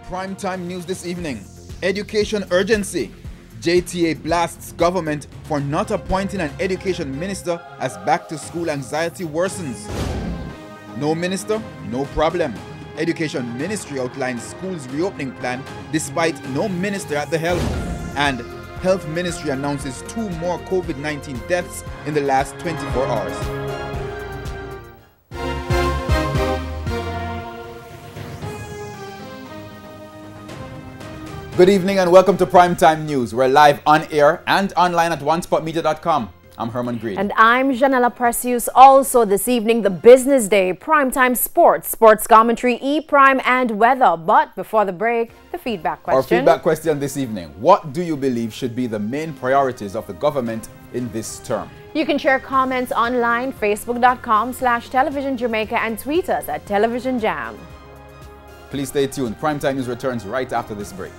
Primetime news this evening. Education urgency. JTA blasts government for not appointing an education minister as back-to-school anxiety worsens. No minister, no problem. Education Ministry outlines schools reopening plan despite no minister at the helm. And Health Ministry announces 2 more COVID-19 deaths in the last 24 hours. Good evening and welcome to Primetime News. We're live on air and online at onespotmedia.com. I'm Herman Green. And I'm Janella Perseus. Also this evening, the business day, Primetime Sports, sports commentary, E-Prime and weather. But before the break, the feedback question. Our feedback question this evening. What do you believe should be the main priorities of the government in this term? You can share comments online, facebook.com/Television Jamaica and tweet us at Television Jam. Please stay tuned. Primetime News returns right after this break.